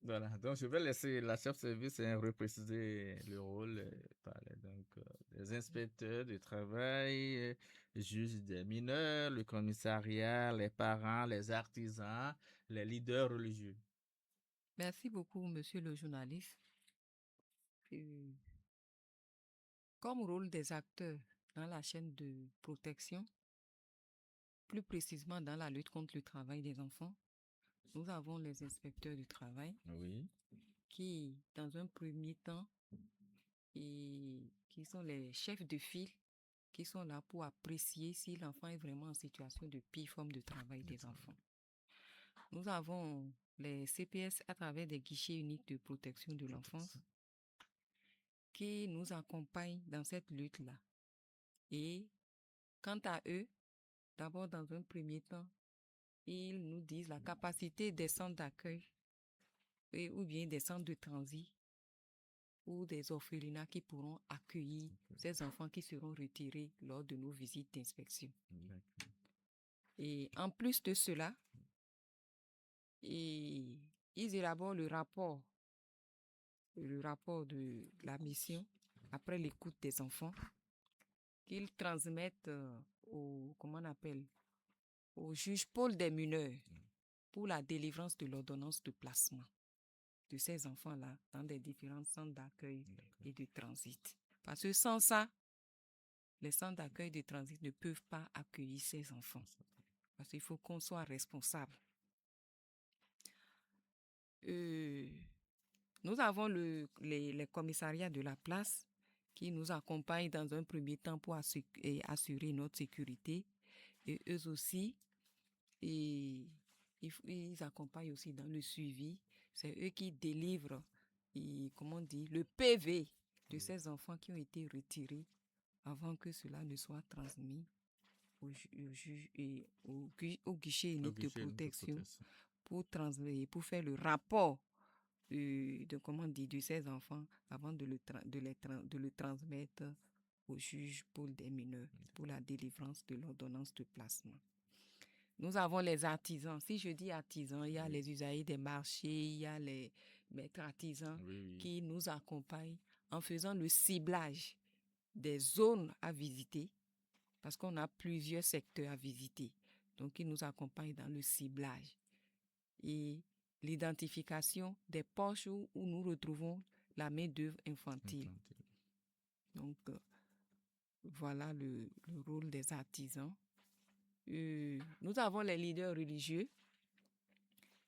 Voilà, donc je vais laisser la chef service repréciser le rôle, parler donc des inspecteurs du travail, juges des mineurs, le commissariat, les parents, les artisans, les leaders religieux. Merci beaucoup, monsieur le journaliste. Comme rôle des acteurs dans la chaîne de protection, plus précisément dans la lutte contre le travail des enfants, nous avons les inspecteurs du travail oui. qui, dans un premier temps, qui sont les chefs de file qui sont là pour apprécier si l'enfant est vraiment en situation de pire forme de travail des enfants. Nous avons les CPS à travers des guichets uniques de protection de l'enfance qui nous accompagnent dans cette lutte-là. Et quant à eux, d'abord dans un premier temps, ils nous disent la capacité des centres d'accueil ou bien des centres de transit ou des orphelinats qui pourront accueillir ces enfants qui seront retirés lors de nos visites d'inspection. Et en plus de cela, ils élaborent le rapport le rapport de la mission, après l'écoute des enfants, qu'ils transmettent comment on appelle, au juge Paul des mineurs pour la délivrance de l'ordonnance de placement de ces enfants-là dans des différents centres d'accueil et de transit. Parce que sans ça, les centres d'accueil et de transit ne peuvent pas accueillir ces enfants. Parce qu'il faut qu'on soit responsable. Nous avons les commissariats de la place qui nous accompagnent dans un premier temps pour assurer notre sécurité. Et eux aussi, ils accompagnent aussi dans le suivi. C'est eux qui délivrent, le PV de ces enfants qui ont été retirés avant que cela ne soit transmis au juge et au guichet unique de protection pour faire le rapport de ces enfants avant de le transmettre au juge Paul des mineurs pour la délivrance de l'ordonnance de placement. Nous avons les artisans. Si je dis artisans, il y a les usagers des marchés, il y a les maîtres artisans qui nous accompagnent en faisant le ciblage des zones à visiter parce qu'on a plusieurs secteurs à visiter. Donc, ils nous accompagnent dans le ciblage et l'identification des poches où nous retrouvons la main-d'œuvre infantile. Donc, voilà le rôle des artisans. Nous avons les leaders religieux.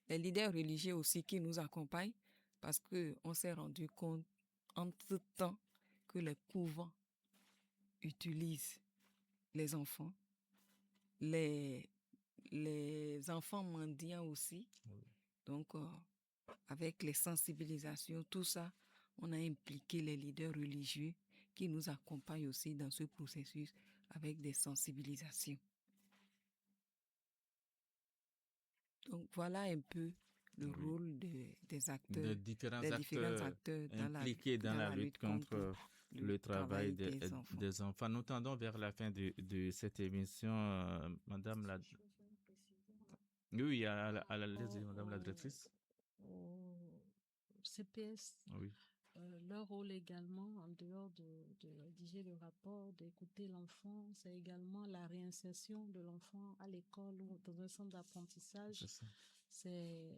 Les leaders religieux aussi qui nous accompagnent parce qu'on s'est rendu compte entre-temps que les couvents utilisent les enfants. Les enfants mendiants aussi. Donc, avec les sensibilisations, tout ça, on a impliqué les leaders religieux qui nous accompagnent aussi dans ce processus avec des sensibilisations. Donc, voilà un peu le rôle des acteurs, des différents acteurs impliqués dans la lutte contre le travail des enfants. Nous tendons vers la fin de cette émission, Madame la... Oui, à la Madame la directrice. Au CPS, oui. Leur rôle également, en dehors de rédiger le rapport, d'écouter l'enfant, c'est également la réinsertion de l'enfant à l'école ou dans un centre d'apprentissage. C'est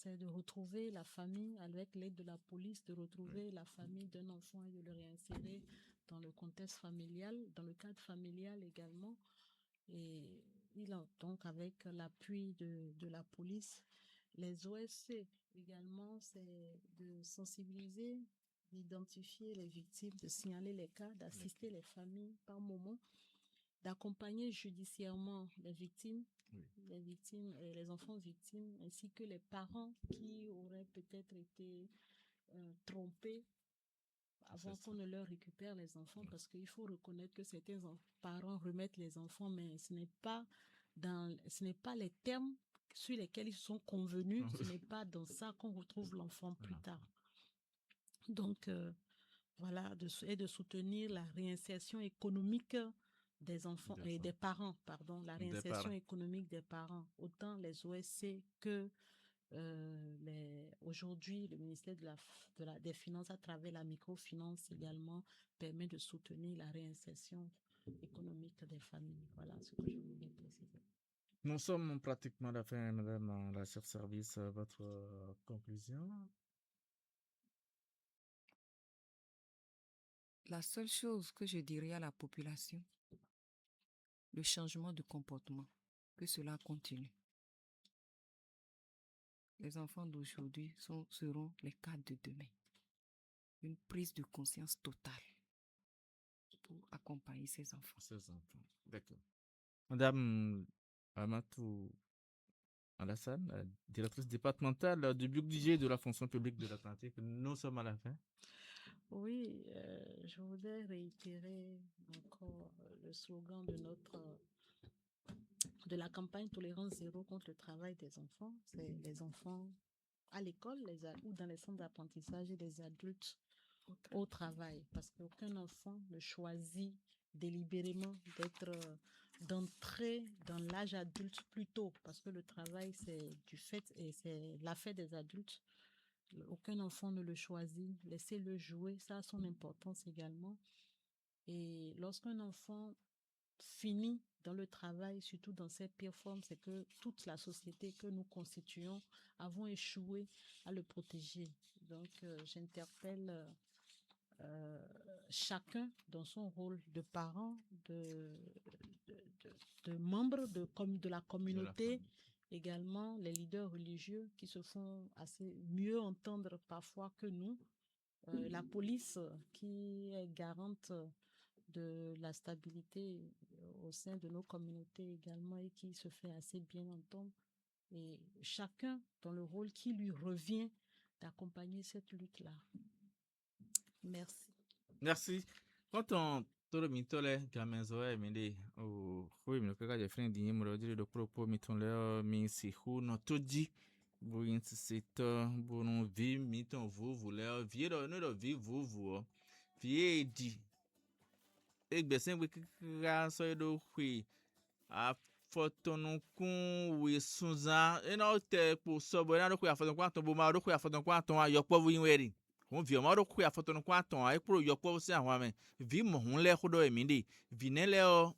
de retrouver la famille avec l'aide de la police, de retrouver la famille d'un enfant et de le réinsérer dans le contexte familial, dans le cadre familial également. Et donc avec l'appui de la police, les OSC également, c'est de sensibiliser, d'identifier les victimes, de signaler les cas, d'assister les familles par moment, d'accompagner judiciairement les victimes, les enfants victimes, ainsi que les parents qui auraient peut-être été trompés avant qu'on ne leur récupère les enfants, parce qu'il faut reconnaître que certains parents remettent les enfants, mais ce n'est pas les termes sur lesquels ils sont convenus, ce n'est pas dans ça qu'on retrouve l'enfant plus tard. Donc, voilà, de soutenir la réinsertion économique des enfants et des parents, la réinsertion économique des parents, autant les OSC que aujourd'hui, le ministère des Finances, à travers la microfinance également, permet de soutenir la réinsertion économique des familles. Voilà ce que je voulais préciser. Nous sommes pratiquement à la fin, Madame la chef service. Votre conclusion? La seule chose que je dirais à la population, le changement de comportement, que cela continue. Les enfants d'aujourd'hui seront les cadres de demain. Une prise de conscience totale pour accompagner ces enfants. D'accord. Madame Amatou Alassane, directrice départementale du budget de la fonction publique de l'Atlantique, nous sommes à la fin. Oui, je voudrais réitérer encore le slogan de la campagne Tolérance Zéro contre le travail des enfants. C'est les enfants à l'école ou dans les centres d'apprentissage et les adultes au travail. Parce qu'aucun enfant ne choisit délibérément d'entrer dans l'âge adulte plus tôt. Parce que le travail, c'est du fait et c'est l'affaire des adultes. Aucun enfant ne le choisit. Laissez-le jouer, ça a son importance également. Et lorsqu'un enfant finit dans le travail, surtout dans ses pires formes, c'est que toute la société que nous constituons avons échoué à le protéger. Donc, j'interpelle chacun dans son rôle de parent, de membre de la communauté, également les leaders religieux qui se font assez mieux entendre parfois que nous, la police qui est garante de la stabilité au sein de nos communautés également et qui se fait assez bien entendre. Et chacun dans le rôle qui lui revient d'accompagner cette lutte-là. Merci. Merci. Quand on toro mitole gamenzo emide o hui mi kaka je friend dinyi mo dire do propos mitonle mi si hu no toji bo insisito bo no vi miton vuvu le vi do no do vi vuvu vi edi egbesen we kaka so do hui a fotonukun we sunza ena o te po so bo ena do hui a fotonukun aton bo ma do hui a fotonukun aton ayopo vu yinweri on vi o ma do hui a fotonukun aton a pro yopo si awon ame vi mo hun le kodo eminde vi ne le o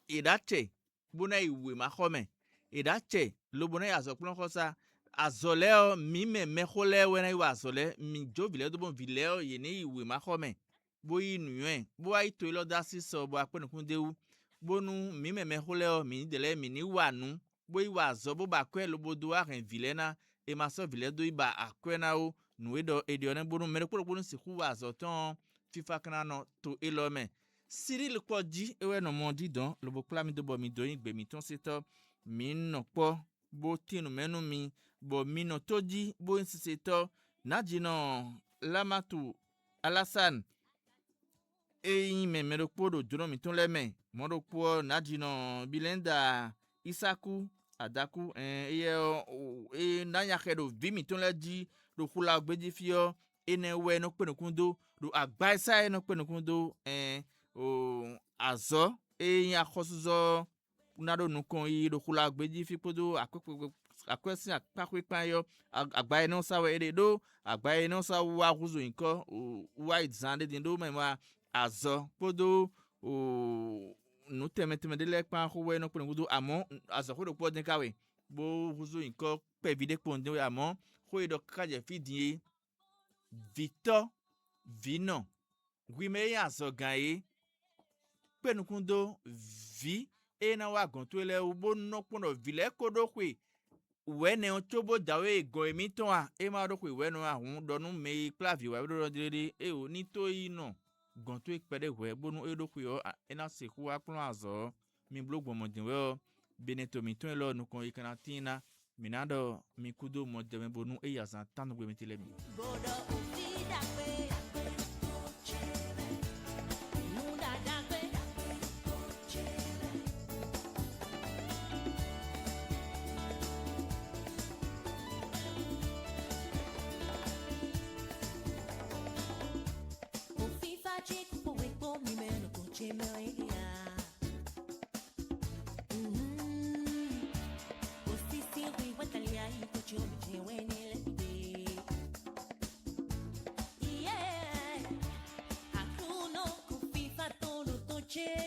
idache bona iwe ma khome idache lo bona ya zo plon khosa azole o mi me khole we na iwa azole mi jo vile do bon vile o ye ni iwe ma khome bo inu yen bo ai to lo da si so bo apenukun dewu bonu mi me khole o mi dele mi ni wanu bo iwa zo bo ba kwe lo bodo a ren vile na e ma so vile do iba akwe na o nu edo edio ne bonu mere kuro bonu si ku wa zo ton fifa kana no to elome Cyril Kwodi ewe no mondi don lo bo kla mi do bo mi do yin gbe mi ton seto mi no po bo tinu menu mi bo mi no toji bo insiseto naji no lamatu Alassane eyin me mero po do juro mi ton leme mo do po naji no Bilenda Isaku Adaku eye na ya kedo vi mi ton leji do kula gbeji fio ene we no penukundo do agba isa no penukundo o azo eyin akhosuzo unado nukon yi do kula gbeji fi podo akwesin apakwepan yo agba eno sawe ede do agba eno sawu aguzo nko wa izande din do mema azo podo o nu temeteme de le pan ko we no penukundo amo azo ko do podin kawe bo guzo nko pe vide ponde amo ko do kaje fidin Victor Vino gwime ya azo gan penukundo vi ena wa gon to ele ubo no pono vile kodo kwe we ne on chobo dawe go emi ton a e ma do kwe we no ahun donu me clavi wa do dire e o ni to yi no gon to ipede we bonu e do kwe o ena se ku apun azo mi blog mo din we o beneto mi ton lo nu kon ikanatina minado mi kudo mo de me bonu e yazan tanu gbe mi tele mi Yeah,